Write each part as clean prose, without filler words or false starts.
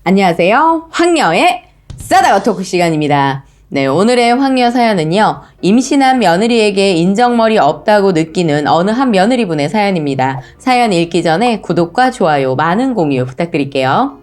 안녕하세요. 황녀의 싸다가 토크 시간입니다. 네, 오늘의 황녀 사연은요. 임신한 며느리에게 인정머리 없다고 느끼는 어느 한 며느리분의 사연입니다. 사연 읽기 전에 구독과 좋아요, 많은 공유 부탁드릴게요.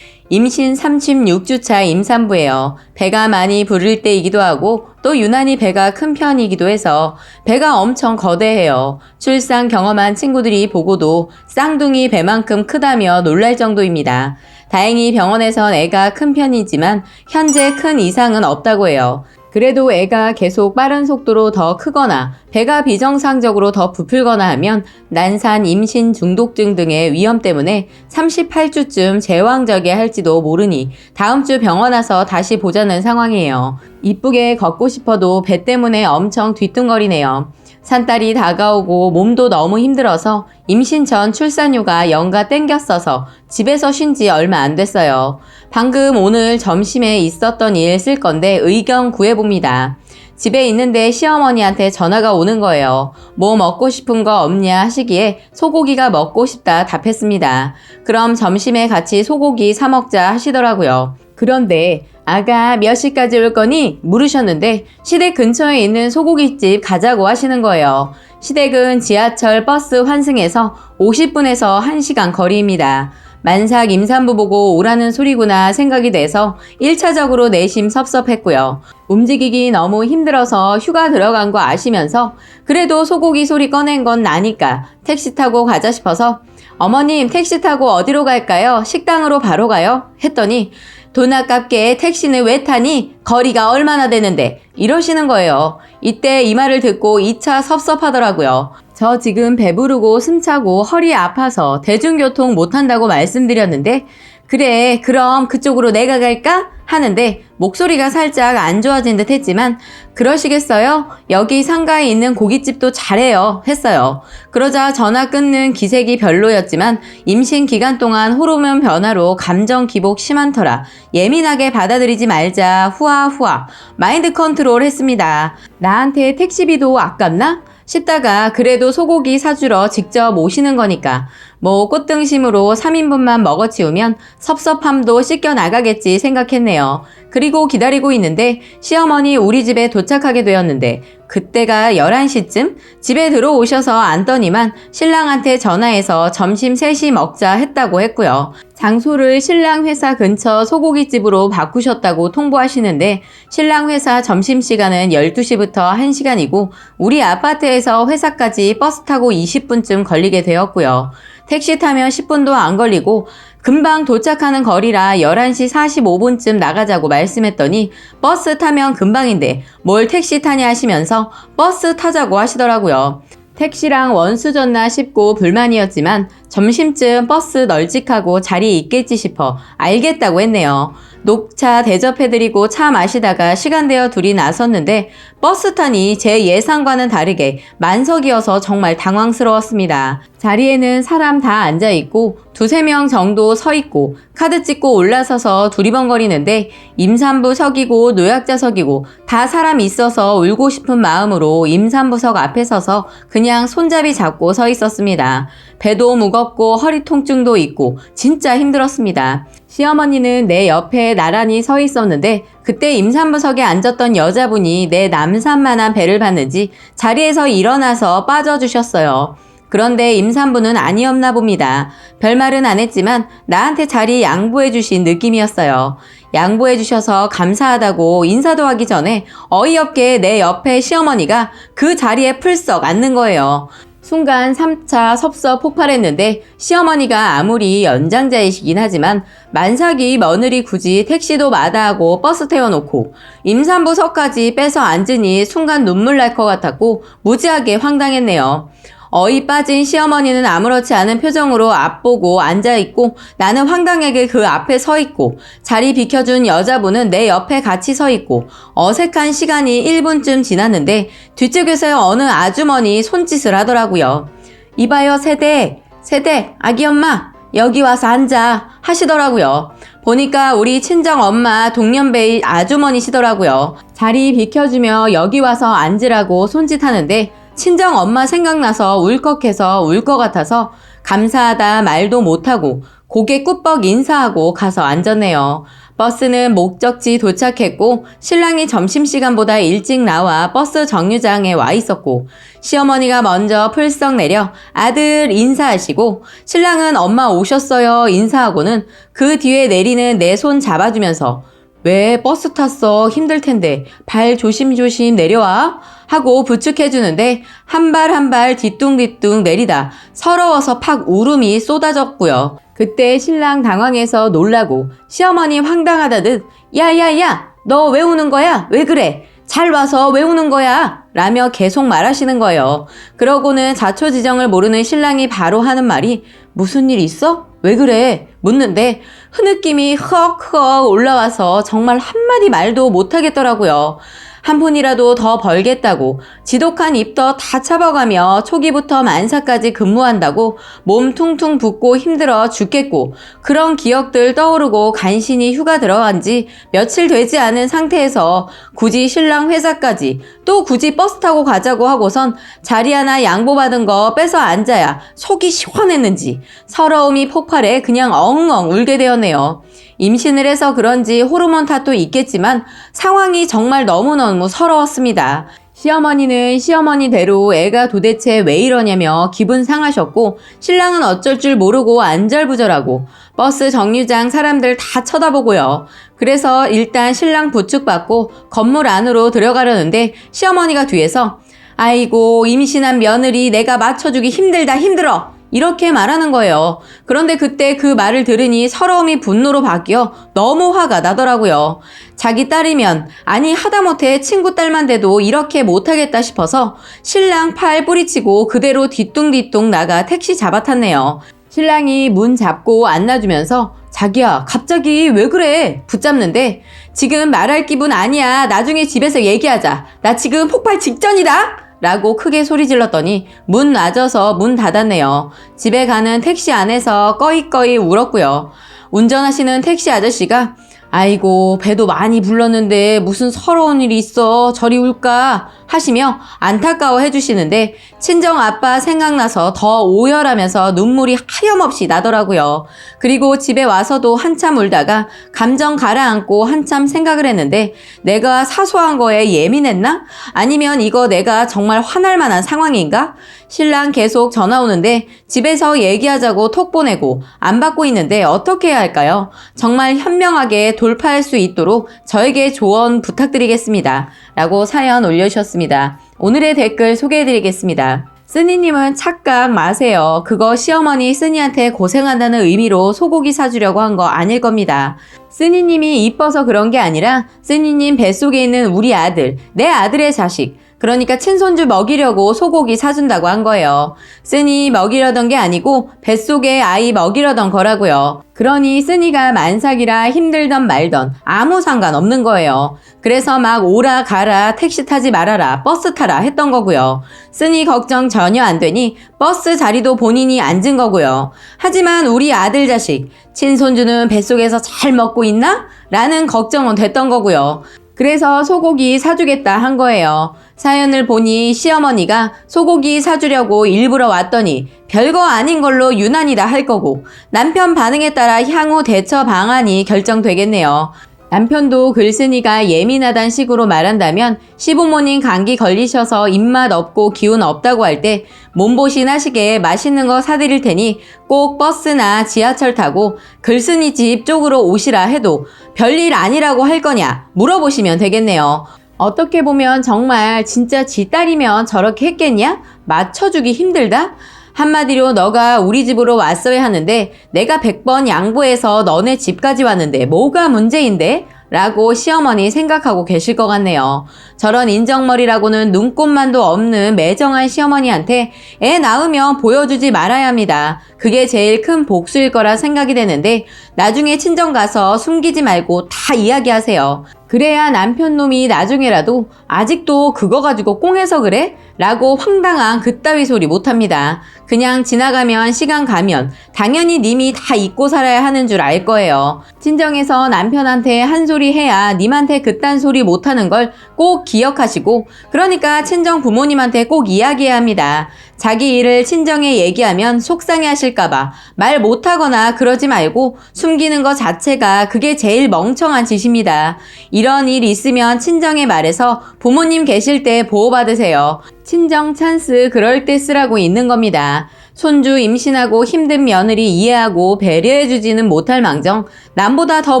임신 36주차 임산부예요. 배가 많이 부를 때이기도 하고 또 유난히 배가 큰 편이기도 해서 배가 엄청 거대해요. 출산 경험한 친구들이 보고도 쌍둥이 배만큼 크다며 놀랄 정도입니다. 다행히 병원에선 애가 큰 편이지만 현재 큰 이상은 없다고 해요. 그래도 애가 계속 빠른 속도로 더 크거나 배가 비정상적으로 더 부풀거나 하면 난산, 임신 중독증 등의 위험 때문에 38주쯤 제왕절개 할지도 모르니 다음 주 병원 와서 다시 보자는 상황이에요. 이쁘게 걷고 싶어도 배 때문에 엄청 뒤뚱거리네요. 산딸이 다가오고 몸도 너무 힘들어서 임신 전 출산휴가 연가 땡겼어서 집에서 쉰 지 얼마 안 됐어요. 방금 오늘 점심에 있었던 일 쓸 건데 의견 구해봅니다. 집에 있는데 시어머니한테 전화가 오는 거예요. 뭐 먹고 싶은 거 없냐 하시기에 소고기가 먹고 싶다 답했습니다. 그럼 점심에 같이 소고기 사 먹자 하시더라고요. 그런데 아가 몇 시까지 올 거니? 물으셨는데 시댁 근처에 있는 소고기집 가자고 하시는 거예요. 시댁은 지하철 버스 환승에서 50분에서 1시간 거리입니다. 만삭 임산부 보고 오라는 소리구나 생각이 돼서 1차적으로 내심 섭섭했고요. 움직이기 너무 힘들어서 휴가 들어간 거 아시면서 그래도 소고기 소리 꺼낸 건 나니까 택시 타고 가자 싶어서 어머님 택시 타고 어디로 갈까요? 식당으로 바로 가요? 했더니 돈 아깝게 택시는 왜 타니? 거리가 얼마나 되는데? 이러시는 거예요. 이때 이 말을 듣고 2차 섭섭하더라고요. 저 지금 배부르고 숨차고 허리 아파서 대중교통 못 탄다고 말씀드렸는데 그래 그럼 그쪽으로 내가 갈까? 하는데 목소리가 살짝 안 좋아진 듯 했지만 그러시겠어요? 여기 상가에 있는 고깃집도 잘해요 했어요. 그러자 전화 끊는 기색이 별로였지만 임신 기간 동안 호르몬 변화로 감정 기복 심한 터라 예민하게 받아들이지 말자 후아후아 마인드 컨트롤 했습니다. 나한테 택시비도 아깝나? 싶다가 그래도 소고기 사주러 직접 오시는 거니까 뭐 꽃등심으로 3인분만 먹어치우면 섭섭함도 씻겨 나가겠지 생각했네요. 그리고 기다리고 있는데 시어머니 우리 집에 도착하게 되었는데 그때가 11시쯤 집에 들어오셔서 앉더니만 신랑한테 전화해서 점심 3시 먹자 했다고 했고요. 장소를 신랑 회사 근처 소고기집으로 바꾸셨다고 통보하시는데 신랑 회사 점심시간은 12시부터 1시간이고 우리 아파트에서 회사까지 버스 타고 20분쯤 걸리게 되었고요. 택시 타면 10분도 안 걸리고 금방 도착하는 거리라 11시 45분쯤 나가자고 말씀했더니 버스 타면 금방인데 뭘 택시 타냐 하시면서 버스 타자고 하시더라고요. 택시랑 원수졌나 싶고 불만이었지만 점심쯤 버스 널찍하고 자리 있겠지 싶어 알겠다고 했네요. 녹차 대접해드리고 차 마시다가 시간 되어 둘이 나섰는데 버스 타니 제 예상과는 다르게 만석이어서 정말 당황스러웠습니다. 자리에는 사람 다 앉아있고 2~3명 정도 서있고 카드 찍고 올라서서 두리번거리는데 임산부석이고 노약자석이고 다 사람 있어서 울고 싶은 마음으로 임산부석 앞에 서서 그냥 손잡이 잡고 서 있었습니다. 배도 무겁고 허리 통증도 있고 진짜 힘들었습니다. 시어머니는 내 옆에 나란히 서 있었는데 그때 임산부석에 앉았던 여자분이 내 남산만한 배를 봤는지 자리에서 일어나서 빠져주셨어요. 그런데 임산부는 아니었나 봅니다. 별말은 안 했지만 나한테 자리 양보해 주신 느낌이었어요. 양보해 주셔서 감사하다고 인사도 하기 전에 어이없게 내 옆에 시어머니가 그 자리에 풀썩 앉는 거예요. 순간 3차 섭섭 폭발했는데 시어머니가 아무리 연장자이시긴 하지만 만삭이 며느리 굳이 택시도 마다하고 버스 태워놓고 임산부석까지 빼서 앉으니 순간 눈물 날 것 같았고 무지하게 황당했네요. 어이 빠진 시어머니는 아무렇지 않은 표정으로 앞보고 앉아있고 나는 황당하게 그 앞에 서있고 자리 비켜준 여자분은 내 옆에 같이 서있고 어색한 시간이 1분쯤 지났는데 뒤쪽에서 어느 아주머니 손짓을 하더라고요. 이봐요 세대 아기 엄마 여기 와서 앉아 하시더라고요. 보니까 우리 친정엄마 동년배의 아주머니시더라고요. 자리 비켜주며 여기 와서 앉으라고 손짓하는데 친정엄마 생각나서 울컥해서 울 것 같아서 감사하다 말도 못하고 고개 꾸벅 인사하고 가서 앉았네요. 버스는 목적지 도착했고 신랑이 점심시간보다 일찍 나와 버스 정류장에 와 있었고 시어머니가 먼저 풀썩 내려 아들 인사하시고 신랑은 엄마 오셨어요 인사하고는 그 뒤에 내리는 내 손 잡아주면서 왜 버스 탔어 힘들 텐데 발 조심조심 내려와 하고 부축해주는데 한 발 한 발 뒤뚱뒤뚱 내리다 서러워서 팍 울음이 쏟아졌고요. 그때 신랑 당황해서 놀라고 시어머니 황당하다듯 야야야 너 왜 우는 거야? 왜 그래? 잘 와서 왜 우는 거야? 라며 계속 말하시는 거예요. 그러고는 자초지정을 모르는 신랑이 바로 하는 말이 무슨 일 있어? 왜 그래? 묻는데 흐느낌이 헉헉 올라와서 정말 한마디 말도 못하겠더라고요. 한 푼이라도 더 벌겠다고 지독한 입덧 다 잡아가며 초기부터 만사까지 근무한다고 몸 퉁퉁 붓고 힘들어 죽겠고 그런 기억들 떠오르고 간신히 휴가 들어간 지 며칠 되지 않은 상태에서 굳이 신랑 회사까지 또 굳이 버스 타고 가자고 하고선 자리 하나 양보받은 거 뺏어 앉아야 속이 시원했는지 서러움이 폭발해 그냥 엉엉 울게 되었네요. 임신을 해서 그런지 호르몬 탓도 있겠지만 상황이 정말 너무너무 서러웠습니다. 시어머니는 시어머니대로 애가 도대체 왜 이러냐며 기분 상하셨고 신랑은 어쩔 줄 모르고 안절부절하고 버스 정류장 사람들 다 쳐다보고요. 그래서 일단 신랑 부축받고 건물 안으로 들어가려는데 시어머니가 뒤에서 아이고 임신한 며느리 내가 맞춰주기 힘들다 힘들어 이렇게 말하는 거예요. 그런데 그때 그 말을 들으니 서러움이 분노로 바뀌어 너무 화가 나더라고요. 자기 딸이면 아니 하다못해 친구 딸만 돼도 이렇게 못하겠다 싶어서 신랑 팔 뿌리치고 그대로 뒤뚱뒤뚱 나가 택시 잡아탔네요. 신랑이 문 잡고 안놔주면서 자기야 갑자기 왜 그래? 붙잡는데 지금 말할 기분 아니야. 나중에 집에서 얘기하자. 나 지금 폭발 직전이다. 라고 크게 소리 질렀더니 문 놔줘서 문 닫았네요. 집에 가는 택시 안에서 꺼이꺼이 울었고요. 운전하시는 택시 아저씨가 아이고 배도 많이 불렀는데 무슨 서러운 일이 있어 저리 울까 하시며 안타까워 해주시는데 친정아빠 생각나서 더 오열하면서 눈물이 하염없이 나더라고요. 그리고 집에 와서도 한참 울다가 감정 가라앉고 한참 생각을 했는데 내가 사소한 거에 예민했나? 아니면 이거 내가 정말 화날 만한 상황인가? 신랑 계속 전화 오는데 집에서 얘기하자고 톡 보내고 안 받고 있는데 어떻게 해야 할까요? 정말 현명하게 돌파할 수 있도록 저에게 조언 부탁드리겠습니다. 라고 사연 올려주셨습니다. 오늘의 댓글 소개해드리겠습니다. 쓰니님은 착각 마세요. 그거 시어머니 쓰니한테 고생한다는 의미로 소고기 사주려고 한 거 아닐 겁니다. 쓰니님이 이뻐서 그런 게 아니라 쓰니님 뱃속에 있는 우리 아들, 내 아들의 자식, 그러니까 친손주 먹이려고 소고기 사준다고 한 거예요. 쓰니 먹이려던 게 아니고 뱃속에 아이 먹이려던 거라고요. 그러니 쓰니가 만삭이라 힘들던 말던 아무 상관없는 거예요. 그래서 막 오라 가라 택시 타지 말아라 버스 타라 했던 거고요. 쓰니 걱정 전혀 안 되니 버스 자리도 본인이 앉은 거고요. 하지만 우리 아들 자식 친손주는 뱃속에서 잘 먹고 있나? 라는 걱정은 됐던 거고요. 그래서 소고기 사주겠다 한 거예요. 사연을 보니 시어머니가 소고기 사주려고 일부러 왔더니 별거 아닌 걸로 유난이다 할 거고 남편 반응에 따라 향후 대처 방안이 결정되겠네요. 남편도 글쓴이가 예민하단 식으로 말한다면 시부모님 감기 걸리셔서 입맛 없고 기운 없다고 할 때 몸보신 하시게 맛있는 거 사드릴 테니 꼭 버스나 지하철 타고 글쓴이 집 쪽으로 오시라 해도 별일 아니라고 할 거냐 물어보시면 되겠네요. 어떻게 보면 정말 진짜 지 딸이면 저렇게 했겠냐? 맞춰주기 힘들다? 한마디로 너가 우리 집으로 왔어야 하는데 내가 100번 양보해서 너네 집까지 왔는데 뭐가 문제인데? 라고 시어머니 생각하고 계실 것 같네요. 저런 인정머리라고는 눈꼽만도 없는 매정한 시어머니한테 애 낳으면 보여주지 말아야 합니다. 그게 제일 큰 복수일 거라 생각이 되는데 나중에 친정 가서 숨기지 말고 다 이야기하세요. 그래야 남편 놈이 나중에라도 아직도 그거 가지고 꽁해서 그래? 라고 황당한 그따위 소리 못합니다. 그냥 지나가면 시간 가면 당연히 님이 다 잊고 살아야 하는 줄 알 거예요. 친정에서 남편한테 한 소리 해야 님한테 그딴 소리 못하는 걸 꼭 기억하시고, 그러니까 친정 부모님한테 꼭 이야기해야 합니다. 자기 일을 친정에 얘기하면 속상해 하실까봐 말 못하거나 그러지 말고 숨기는 것 자체가 그게 제일 멍청한 짓입니다. 이런 일 있으면 친정에 말해서 부모님 계실 때 보호받으세요. 친정 찬스 그럴 때 쓰라고 있는 겁니다. 손주 임신하고 힘든 며느리 이해하고 배려해주지는 못할 망정 남보다 더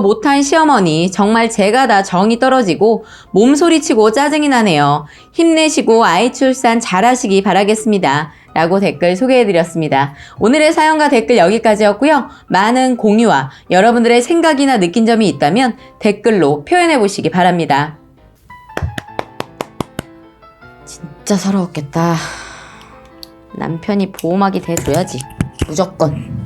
못한 시어머니 정말 제가 다 정이 떨어지고 몸소리치고 짜증이 나네요. 힘내시고 아이 출산 잘하시기 바라겠습니다. 라고 댓글 소개해드렸습니다. 오늘의 사연과 댓글 여기까지였고요. 많은 공유와 여러분들의 생각이나 느낀 점이 있다면 댓글로 표현해보시기 바랍니다. 진짜 서러웠겠다. 남편이 보호막이 돼줘야지. 무조건.